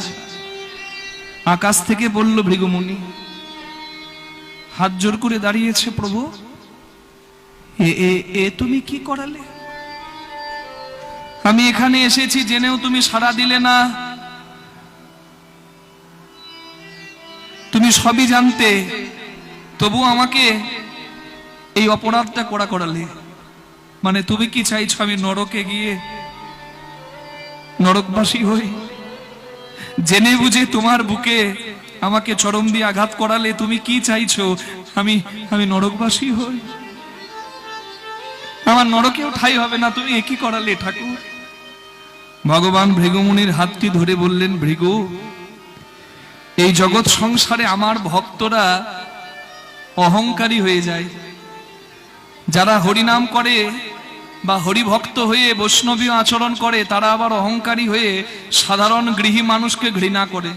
আকাশ থেকে বলল ভৃগুমুনি, হাত জোর করে দাঁড়িয়েছে, প্রভু এ তুমি কি করালে? আমি এখানে এসেছি জেনেও তুমি সাড়া দিলে না। তুমি সবই জানতে, তবু আমাকে এই অপরাধটা করালে। মানে তুমি কি চাইছো আমি নরকে গিয়ে নরকবাসী হই? জেনে বুঝে তোমার বুকে আমাকে চরম দিয়ে আঘাত করালে, তুমি কি চাইছো আমি নরকবাসী হই? আমার নরকেও ঠাঁই হবে না, তুমি একই করালে ঠাকুর। ভগবান ভৃগুমুনির হাতটি ধরে বললেন, ভৃগু, এই জগৎ সংসারে আমার ভক্তরা অহংকারী হয়ে যায়। যারা হরিনাম করে বা হরিভক্ত হয়ে বৈষ্ণবীয় আচরণ করে, তারা আবার অহংকারী হয়ে সাধারণ গৃহী মানুষকে ঘৃণা করে।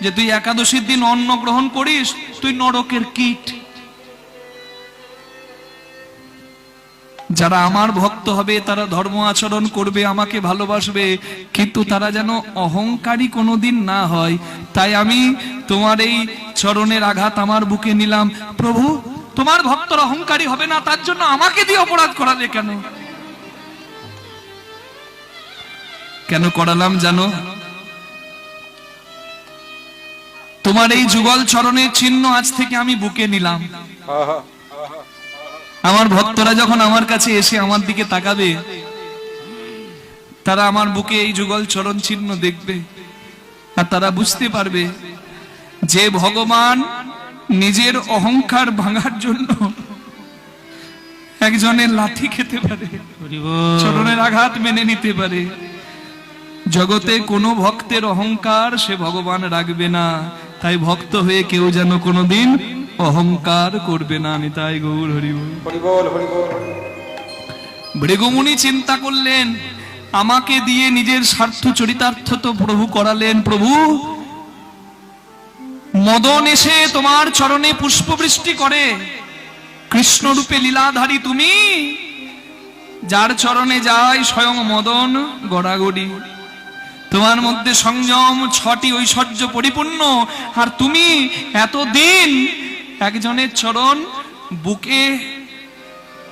যে তুই একাদশীর দিন অন্ন গ্রহণ করিস, তুই নরকের কীট। যারা আমার ভক্ত হবে তারা ধর্ম আচরণ করবে, আমাকে ভালোবাসবে, কিন্তু তারা যেন অহংকারী কোনোদিন না হয়। তাই আমি তোমার এই চরণের আঘাত আমার বুকে নিলাম। প্রভু, তোমার ভক্তরা অহংকারী হবে না, তার জন্য আমাকে দিয়ে অপরাধ করালে কেন? কেন করালাম জানো? তোমার এই যুগল চরণের চিহ্ন আজ থেকে আমি বুকে নিলাম। আমার ভক্তরা যখন আমার কাছে এসে আমার দিকে তাকাবে, তারা আমার বুকে এই যুগল চরণ চিহ্ন দেখবে, আর তারা বুঝতে পারবে যে ভগবান নিজের অহংকার ভাঙার জন্য একজনের লাথি খেতে পারে, চরণের আঘাত মেনে নিতে পারে। জগতে কোনো ভক্তের অহংকার সে ভগবান রাখবে না। তাই ভক্ত হয়ে কেউ যেন কোনোদিন অহংকার করবে না। নিতাই গৌর হরি বল। ভৃগুমুনি চিন্তা করলেন, আমাকে দিয়ে নিজের স্বার্থ চরিতার্থ তো প্রভু করালেন। প্রভু, মদন এসে তোমার চরণে পুষ্পবৃষ্টি করে, কৃষ্ণ রূপে লীলাধারী তুমি, যার চরণে যায় স্বয়ং মদন গড়াগড়ি। তোমার মধ্যে সংযম, 6টি ঐশ্বর্য পরিপূর্ণ, আর তুমি এতদিন একজনের চরণ বুকে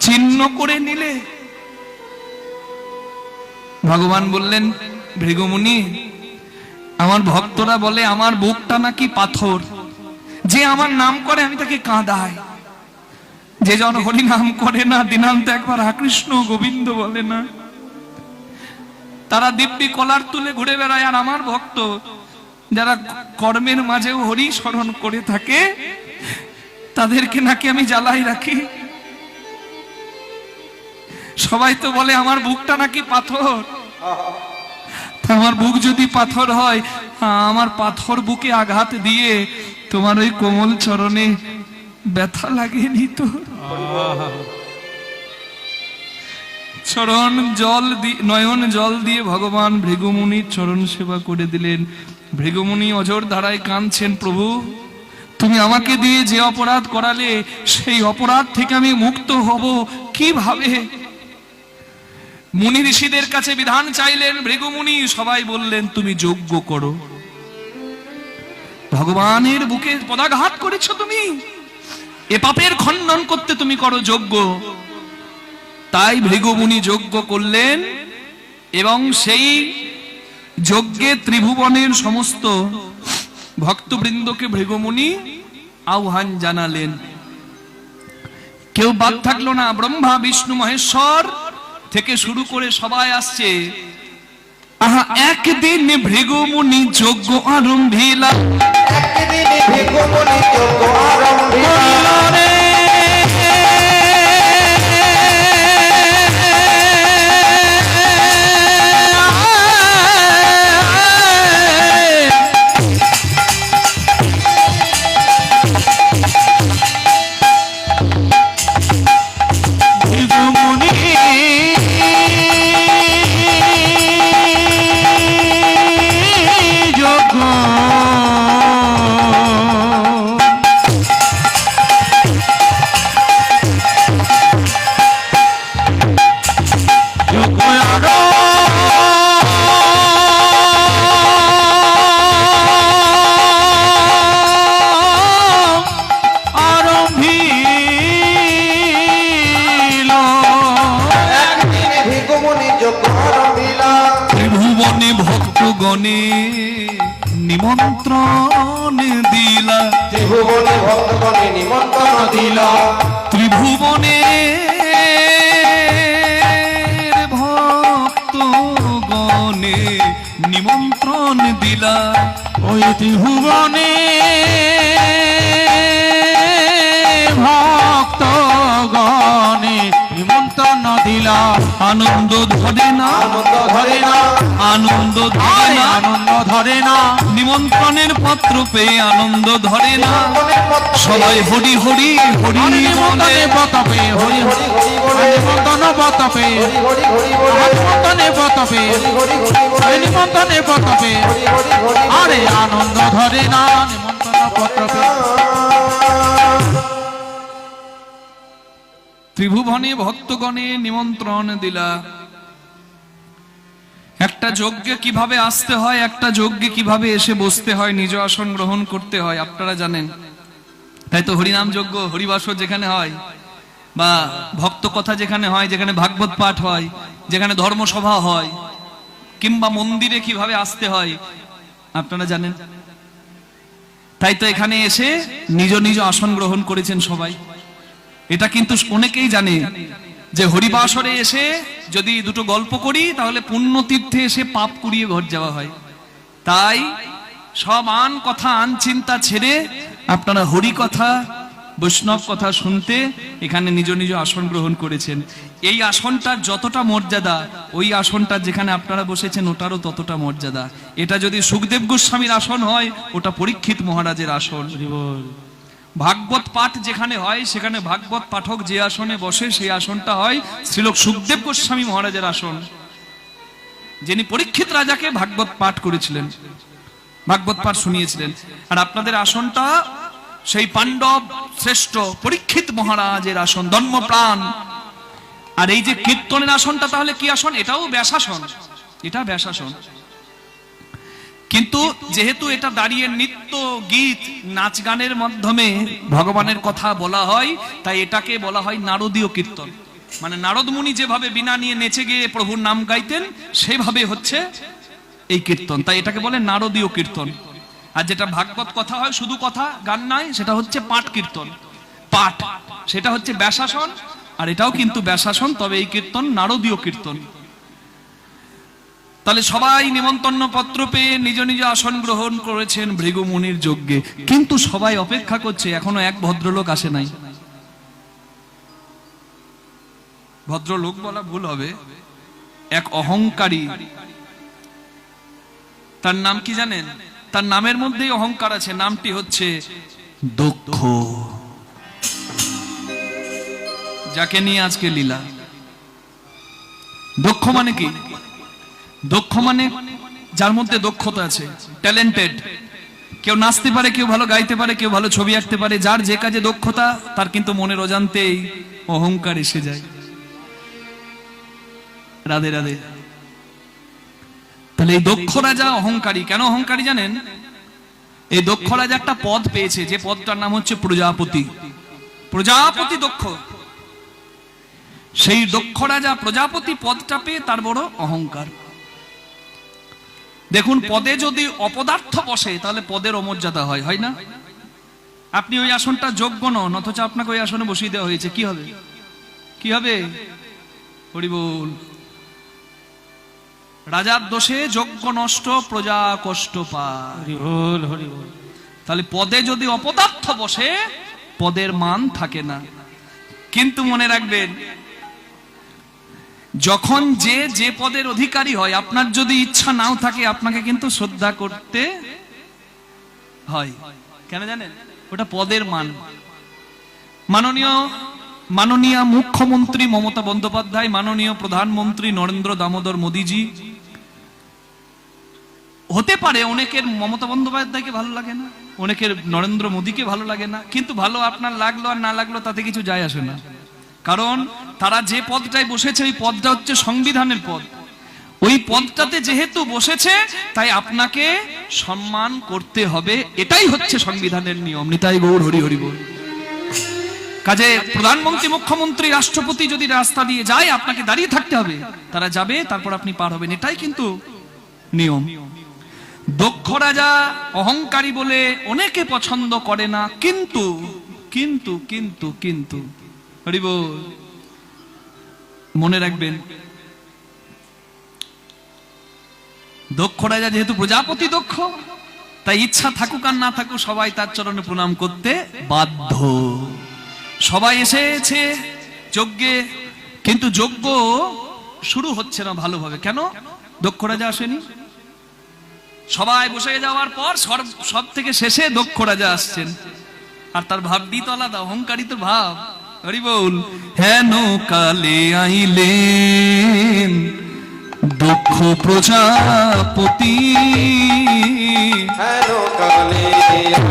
চিহ্ন করে নিলে। ভগবান বললেন, ভৃগুমুনি, আমার ভক্তরা বলে আমার বুকটা নাকি পাথর। যে আমার নাম করে আমি তাকে কাঁদাই, যে জন হরি নাম করে না, দিনান্তে একবার কৃষ্ণ গোবিন্দ বলে না, তারা দিব্যি কলার তুলে ঘুরে বেড়ায়। আর আমার ভক্ত যারা কর্মের মাঝেও হরি স্মরণ করে থাকে, তাদেরকে নাকি আমি জ্বালাই রাখি। সবাই তো বলে আমার বুকটা নাকি পাথর। আমার বুক যদি পাথর হয়, আমার পাথর বুকে আঘাত দিয়ে তোমার ওই কোমল চরণে ব্যথা লাগেনি তো? চরণ জল দিয়ে, নয়ন জল দিয়ে ভগবান ভৃগুমুনির চরণ সেবা করে দিলেন। ভৃগুমুনি অঝোর ধারায় কাঁদছেন, প্রভু, তুমি আমাকে দিয়ে যে অপরাধ করালে, সেই অপরাধ থেকে আমি মুক্ত হব কিভাবে? মুনি ঋষিদের কাছে বিধান চাইলেন ভৃগুমুনি। সবাই বললেন, তুমি যজ্ঞ করো। ভগবানের বুকে পদাঘাত করেছো তুমি, এ পাপের খণ্ডন করতে তুমি করো যজ্ঞ। তাই ভৃগুমুনি যজ্ঞ করলেন, এবং সেই যজ্ঞে ত্রিভুবনের সমস্ত ভক্তবৃন্দকে ভৃগুমুনি আহ্বান জানালেন। কেউ বাদ থাকলো না, ব্রহ্মা বিষ্ণু মহেশ্বর থেকে শুরু করে সবাই আসছে। আহা একদিন ভৃগুমুনি যজ্ঞ আরম্ভিলা, একদিন ভৃগুমুনি যজ্ঞ আরম্ভিলা। ত্রিভুবনে ভক্তগণে নিমন্ত্রণ দিলা, ত্রিভুবনে ভক্তগণে নিমন্ত্রণ দিলা। ত্রিভুবনে ভক্তগণে নিমন্ত্রণ দিলা, ওই ত্রিভুবনে ভক্তগণে নিমন্ত্রণ দিলা। আনন্দ ধরে না, আনন্দ ধরে না, আনন্দ ধরে না, আনন্দ ধরে না, নিমন্ত্রণের পত্র পেয়ে আনন্দ ধরে না। সবাই হরি হরি হরি বলে, নিমন্ত্রণে পতপে হরি হরি, হরি বলে, নিমন্ত্রণ পতপে হরি হরি হরি বলে, নিমন্ত্রণে পতপে হরি হরি হরি বলে, নিমন্ত্রণে পতপে হরি হরি হরি আরে আনন্দ ধরে না, নিমন্ত্রণ পত্রপে। ত্রিভুবনে ভক্তগণে নিমন্ত্রণ দিলা। একটা যজ্ঞে কিভাবে আসতে হয়, একটা যজ্ঞে কিভাবে এসে বসতে হয়, নিজ আসন গ্রহণ করতে হয় আপনারা জানেন। তাই তো হরিনাম যজ্ঞ, হরিবাসর যেখানে হয়, বা ভক্ত কথা যেখানে হয়, যেখানে ভাগবত পাঠ হয়, যেখানে ধর্মসভা হয়, কিংবা মন্দিরে কিভাবে আসতে হয় আপনারা জানেন। তাই তো এখানে এসে নিজ নিজ আসন গ্রহণ করেছেন সবাই। এটা কিন্তু অনেকেই জানে যে হরিবাসরে এসে যদি দুটো গল্প করি তাহলে পুণ্য তীর্থে এসে পাপ কুড়িয়ে ঘর যাওয়া হয়। তাই সব আন কথা আন চিন্তা ছেড়ে আপনারা হরি কথা বৈষ্ণব কথা শুনতে এখানে নিজ নিজ আসন গ্রহণ করেছেন। এই আসনটার যতটা মর্যাদা ওই আসনটা যেখানে আপনারা বসেছেন ওটারও ততটা মর্যাদা। এটা যদি সুখদেব গোস্বামীর আসন হয় ওটা পরীক্ষিত মহারাজের আসন। ভাগবত পাঠ যেখানে হয় সেখানে ভাগবত পাঠক যে আসনে বসে সেই আসনটা হয় শ্রীলোক সুখদেব গোস্বামী মহারাজের আসন, যিনি পরীক্ষিত রাজাকে ভাগবত পাঠ করেছিলেন, ভাগবত পাঠ শুনিয়েছিলেন। আর আপনাদের আসনটা সেই পাণ্ডব শ্রেষ্ঠ পরীক্ষিত মহারাজের আসন, ধর্মপ্রাণ। আর এই যে কীর্তনের আসনটা তাহলে কি আসন? এটাও ব্যাসাসন, এটা ব্যাসাসন। কিন্তু যেহেতু এটা দাঁড়িয়ে নৃত্য গীত নাচ গানের মাধ্যমে ভগবানের কথা বলা হয়, তাই এটাকে বলা হয় নারদীয় কীর্তন। মানে নারদ মুনি যেভাবে বিনা নিয়ে নেচে গিয়ে প্রভুর নাম গাইতেন সেভাবে হচ্ছে এই কীর্তন, তাই এটাকে বলে নারদীয় কীর্তন। আর যেটা ভাগবত কথা হয় শুধু কথা গান নয়, সেটা হচ্ছে পাঠ কীর্তন, পাঠ, সেটা হচ্ছে ব্যাসাসন। আর এটাও কিন্তু ব্যাসাসন, তবে এই কীর্তন নারদীয় কীর্তন। তাহলে সবাই নিমন্ত্রণ পত্র পেয়ে নিজ নিজ আসন গ্রহণ করেছেন ভৃগু মুনির যজ্ঞে। কিন্তু সবাই অপেক্ষা করছে, এখনো এক ভদ্রলোক আসে নাই। ভদ্রলোক বলা ভুল হবে, এক অহংকারী। তার নাম কি জানেন? তার নামের মধ্যেই অহংকার আছে, নামটি হচ্ছে দক্ষ, যাকে নিয়ে আজকে লীলা। দক্ষ মানে কি? দক্ষ মানে যার মধ্যে দক্ষতা আছে, ট্যালেন্টেড। কেউ নাচতে পারে, কেউ ভালো গাইতে পারে, কেউ ভালো ছবি আঁকতে পারে। যার যে কাজে দক্ষতা তার কিন্তু মনের অজান্তেই অহংকার এসে যায়। রাধে রাধে। তাহলে এই দক্ষ রাজা অহংকারী। কেন অহংকারী জানেন? এই দক্ষ রাজা একটা পদ পেয়েছে, যে পদটার নাম হচ্ছে প্রজাপতি। প্রজাপতি দক্ষ। সেই দক্ষ রাজা প্রজাপতি পদটা পেয়ে তার বড় অহংকার। দেখুন, পদে যদি অপদার্থ বসে তাহলে পদের অমর্যাদা হয়, হয় না? আপনি ওই আসনটা যোগ্য নন, অথচ আপনাকে ওই আসনে বসিয়ে দেওয়া হয়েছে, কি হবে? কি হবে? হরি বল। রাজার দোষে যজ্ঞ নষ্ট, প্রজা কষ্ট পায়। হরি বল, হরি বল। তাহলে পদে যদি অপদার্থ বসে পদের মান থাকে না। কিন্তু মনে রাখবেন, যখন যে যে পদের অধিকারী হয়, আপনার যদি ইচ্ছা নাও থাকে আপনাকে কিন্তু শ্রদ্ধা করতে হয়। কেন জানেন? ওটা পদের মান। মাননীয় মুখ্যমন্ত্রী মমতা বন্দ্যোপাধ্যায়, মাননীয় প্রধানমন্ত্রী নরেন্দ্র দামোদর মোদীজি, হতে পারে অনেকের মমতা বন্দ্যোপাধ্যায়কে ভালো লাগে না, অনেকের নরেন্দ্র মোদীকে ভালো লাগে না, কিন্তু ভালো আপনার লাগলো আর না লাগলো তাতে কিছু যায় আসে না। কারণ তারা যে পদটায় বসেছে ওই পদটা হচ্ছে সংবিধানের পদ। ওই পদটাতে যেহেতু বসেছে তাই আপনাকে সম্মান করতে হবে, এটাই হচ্ছে সংবিধানের নিয়ম। নিতাই গৌর হরি হরি বল। কাজে প্রধানমন্ত্রী, মুখ্যমন্ত্রী, রাষ্ট্রপতি যদি রাস্তা দিয়ে যায় আপনাকে দাঁড়িয়ে থাকতে হবে, তারা যাবে তারপর আপনি পার হবেন, এটাই কিন্তু নিয়ম। দক্ষ রাজা অহংকারী বলে অনেকে পছন্দ করে না, কিন্তু কিন্তু কিন্তু কিন্তু হরি বল, মনে রাখবেন, দক্ষ রাজা যেহেতু প্রজাপতি দক্ষ, তাই ইচ্ছা থাকুক আর না থাকুক সবাই তার চরণে প্রণাম করতে বাধ্য। সবাই এসেছে যজ্ঞে, কিন্তু যজ্ঞ শুরু হচ্ছে না ভালোভাবে। কেন? দক্ষ রাজা আসেনি। সবাই বসে যাওয়ার পর সব থেকে শেষে দক্ষ রাজা আসছেন, আর তার ভাবটি তো আলাদা, অহংকারী তো ভাব। হরি বল। হেন কালে আইলেন দক্ষ প্রজাপতি, হেন কালে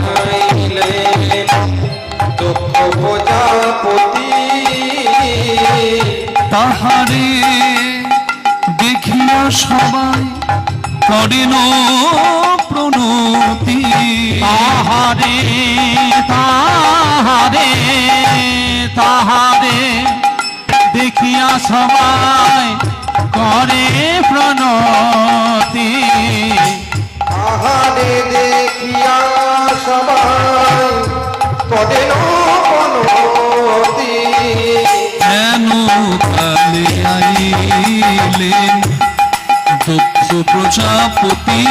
আইলেন দক্ষ প্রজাপতি, তাহারে দেখিয়া সবাই করেন প্রণতি। তাহারে তাহারে তাহারে দেখিয়া সবাই করে প্রণতি। আহারে দেখিয়া সবাই করেন প্রণতি, হেন কালে আইলেন দক্ষ প্রজাপতি,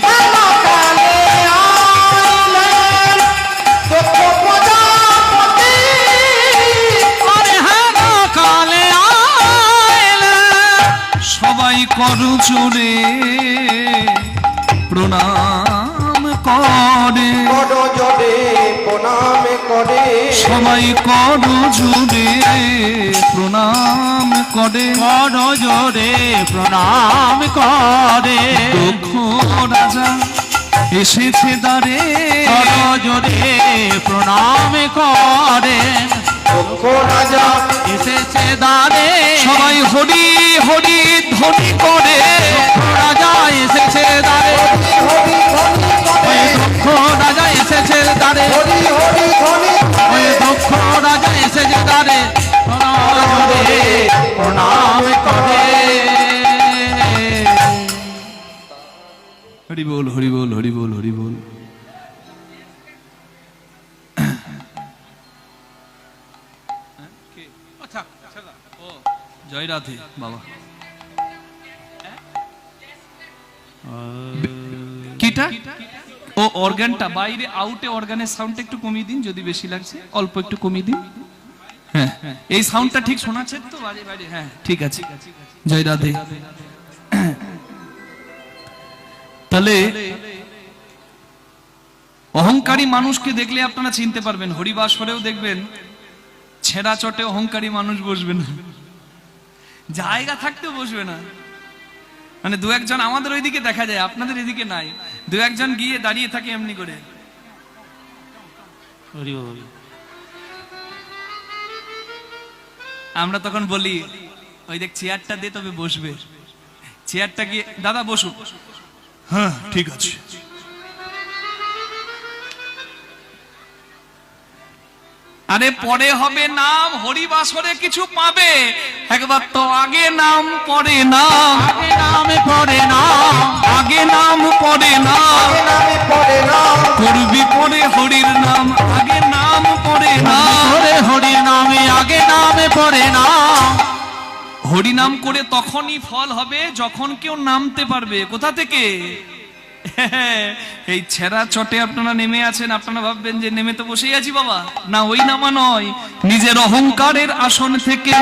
হেন কালে আইলেন দক্ষ প্রজাপতি, আরে হেন কালে আইলেন সবাই করজোড়ে প্রণাম করে, করজোড়ে প্রণাম করে, সবাই করজোড়ে প্রণাম করে, বড় জোরে প্রণাম করে। দক্ষ রাজা এসেছে দ্বারে, বড় জোরে প্রণাম করে। দক্ষ রাজা এসেছে দ্বারে, সবাই হরি হরি ধ্বনি করে, রাজা এসেছে দ্বারে, হরি ধ্বনি করে, ওই দক্ষ রাজা এসেছে দ্বারে, হরি হরি ধ্বনি ওই দক্ষ রাজা এসেছে দ্বারে, বড় জোরে প্রণাম করে। হরি বল হরি বল হরি বল হরি বল। জয় রাধে বাবা। কিটা? ও অর্গানটা বাইরে, আউটে অর্গানের সাউন্ডটা একটু কমিয়ে দিন, যদি বেশি লাগছে অল্প একটু কমিয়ে দিন। হ্যাঁ, এই সাউন্ডটা ঠিক শোনাচ্ছে তো বাইরে বাইরে? হ্যাঁ ঠিক আছে। জয় রাধে। তাহলে অহংকারী মানুষকে দেখলে আপনারা চিনতে পারবেন। হরিবাসরেও দেখবেন ছেঁড়া চটে অহংকারী মানুষ বসবে না, জায়গা থাকতেও বসবে না। মানে দু একজন আমাদের ওইদিকে দেখা যায়, আপনাদের এদিকে নাই। দু একজন গিয়ে দাঁড়িয়ে থাকে এমনি করে, আমরা তখন বলি ওই দেখ চেয়ারটা দে তবে বসবে। চেয়ারটা গিয়ে দাদা বসুক, হ্যাঁ ঠিক আছে। আরে পরে হবে নাম, হরিবাসরে কিছু পাবে, একবার তো আগে নাম পরে নাম, আগে নামে পড়ে না, আগে নাম পরে নাম, আগে নামে পড়ে নাম করবি পরে হরির নাম, আগে নাম পরে নাম। ওরে হরির নামে আগে নামে পড়ে না। হরিনাম করে তখনই ফল হবে যখন কেউ নামতে পারবে। কোথা থেকে? এই ছেঁড়া চটে আপনারা নেমে আছেন, আপনারা ভাববেন যে নেমে তো বসেই আছি বাবা, না ওই নামা নয়, নিজের অহংকারের আসন থেকে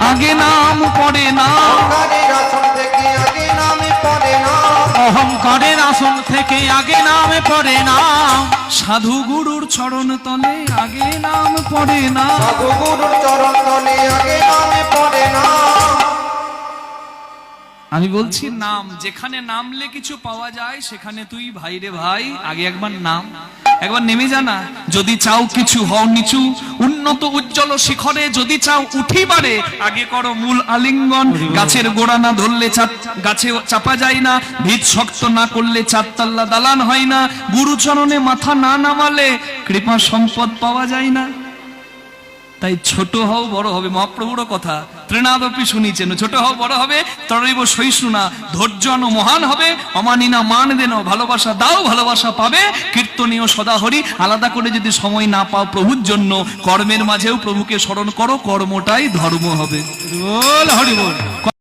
আগে নাম পড়ে না, অহংকারের আসন থেকে আগে নামে পড়ে নাম অহংকারের আসন থেকে আগে নামে পড়ে না। সাধু গুরুর চরণ তলে আগে নাম পড়ে না। সাধু গুরুর চরণ তলে আগে নামে পড়ে নাম আমি বলছি নাম, যেখানে নামলে কিছু পাওয়া যায় সেখানে তুই ভাই রে ভাই আগে একবার নাম, একবার নেমে জানা। যদি চাও কিছু হও নিচু, উন্নত উজ্জ্বল শিখরে যদি চাও উঠিবারে, আগে করো মূল আলিঙ্গন। গাছের গোড়া না ধরলে গাছে চাপা যায় না, ভিত শক্ত না করলে চারতলা দালান হয় না, গুরুচরণে মাথা না নামালে কৃপা সম্পদ পাওয়া যায় না। তাই ছোট হও বড় হবে, মহাপ্রভুরও কথা তৃণাদপি শুনিছেন, ছোট হও বড় হবে, তরৈব সহিষ্ণুনা, ধৈর্য আনো মহান হবে, অমানিনা মান দেন, ভালোবাসা দাও ভালোবাসা পাবে, কীর্তনীয় সদা হরি। আলাদা করে যদি সময় না পাও প্রভুর জন্য, কর্মের মাঝেও প্রভুকে স্মরণ করো, কর্মটাই ধর্ম হবে। বল হরি বল।